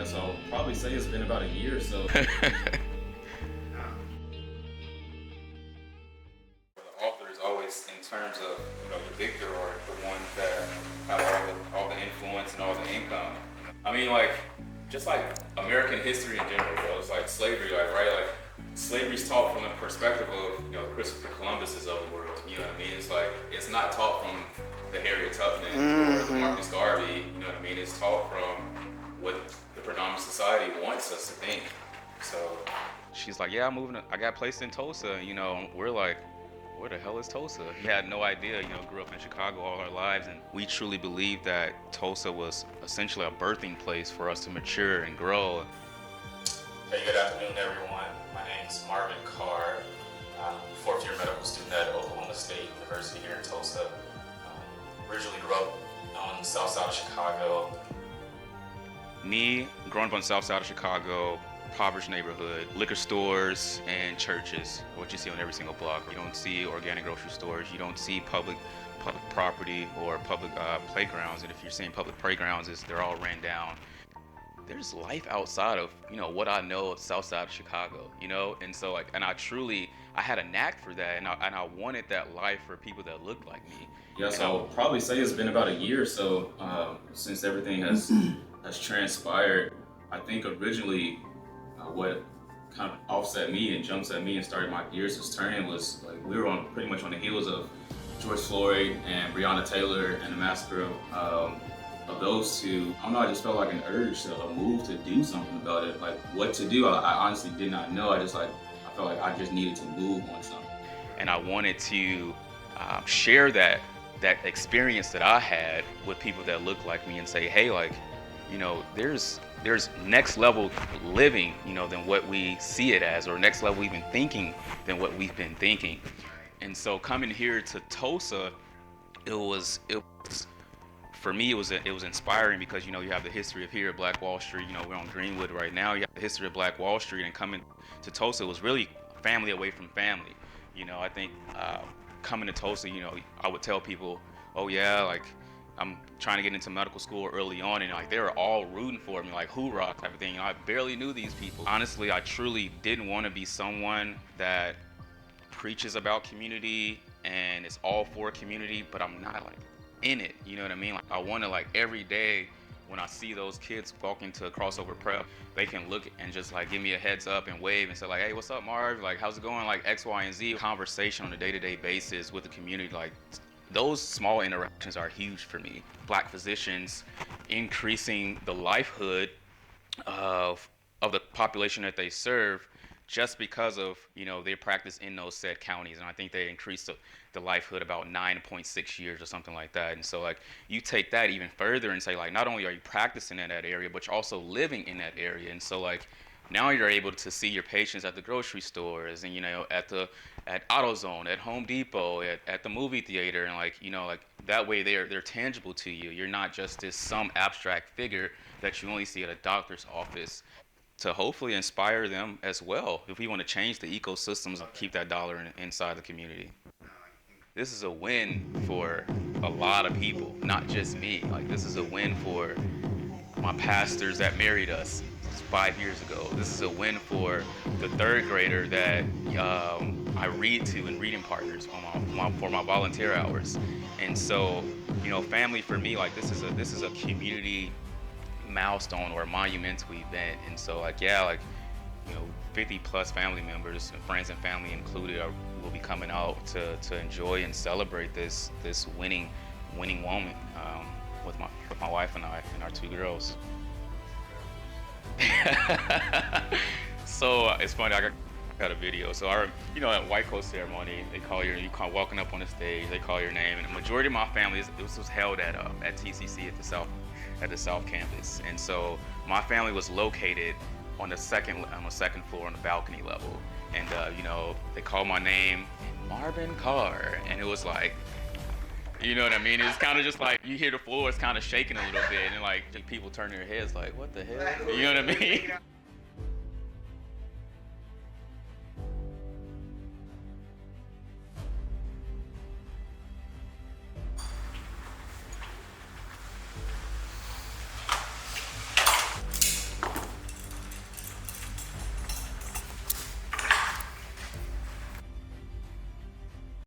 so I'll probably say it's been about a year or so. The author is always, in terms of the victor or the one that have all the influence and all the income. I mean, like just like American history in general, bro. It's like slavery, like slavery's taught from the perspective of the Christopher Columbuses of the world. You know what I mean? It's like it's not taught from the Harriet Tubman or the Marcus Garvey. You know what I mean? It's taught from what the predominant society wants us to think. So she's like, yeah, I'm moving. I got placed in Tulsa. We're like, where the hell is Tulsa? We had no idea. Grew up in Chicago all our lives, and we truly believed that Tulsa was essentially a birthing place for us to mature and grow. Hey, good afternoon, everyone. My name's Marvin Carr. I'm a fourth-year medical student at Oklahoma State University here in Tulsa. Originally grew up on the south side of Chicago. Me, growing up on the south side of Chicago, impoverished neighborhood, liquor stores and churches, what you see on every single block. You don't see organic grocery stores, you don't see public property or public playgrounds, and if you're seeing public playgrounds, they're all ran down. There's life outside of what I know of south side of Chicago, and so I had a knack for that, and I wanted that life for people that looked like me. Yeah, so I'll probably say it's been about a year or so since everything has transpired. I think originally what kind of offset me and jumps at me and started my gears was turning was like we were pretty much on the heels of George Floyd and Breonna Taylor and the massacre of those two. I don't know, I just felt like an urge, a move to do something about it. Like what to do, I honestly did not know. I felt like I just needed to move on something. And I wanted to share that experience that I had with people that look like me and say, hey, there's next level living, than what we see it as, or next level even thinking than what we've been thinking. And so coming here to Tulsa, it was for me, it was inspiring because, you have the history of here at Black Wall Street. We're on Greenwood right now. You have the history of Black Wall Street, and coming to Tulsa was really family away from family. I think coming to Tulsa, I would tell people, oh yeah, I'm trying to get into medical school early on, and they were all rooting for me, hoorah type of thing. I barely knew these people. Honestly, I truly didn't want to be someone that preaches about community and is all for community, but I'm not in it. You know what I mean? I want to every day when I see those kids walking to a crossover prep, they can look and just give me a heads up and wave and say hey, what's up, Marv? How's it going? X, Y, and Z. Conversation on a day-to-day basis with the community. Those small interactions are huge for me. Black physicians increasing the livelihood of the population that they serve just because of their practice in those said counties, and I think they increased the livelihood about 9.6 years or something like that. And so you take that even further and say not only are you practicing in that area, but you're also living in that area. And so now you're able to see your patients at the grocery stores and at AutoZone, at Home Depot, at the movie theater, and that way they're tangible to you. You're not just some abstract figure that you only see at a doctor's office. To hopefully inspire them as well, if we want to change the ecosystems and keep that dollar inside the community. This is a win for a lot of people, not just me. This is a win for my pastors that married us 5 years ago. This is a win for the third grader that I read to in reading partners for my volunteer hours. And so, family for me, this is a community milestone or a monumental event. And so 50 plus family members, friends and family included, will be coming out to enjoy and celebrate this winning moment with my wife and I and our two girls. So it's funny, I got a video. So at white coat ceremony, you call walking up on the stage, they call your name, and the majority of my family, this was held at TCC at the South Campus. And so my family was located on the second floor on the balcony level. And they called my name, Marvin Carr, and it was you know what I mean? It's kind of just you hear the floor, it's kind of shaking a little bit, and people turn their heads what the hell? You know what I mean?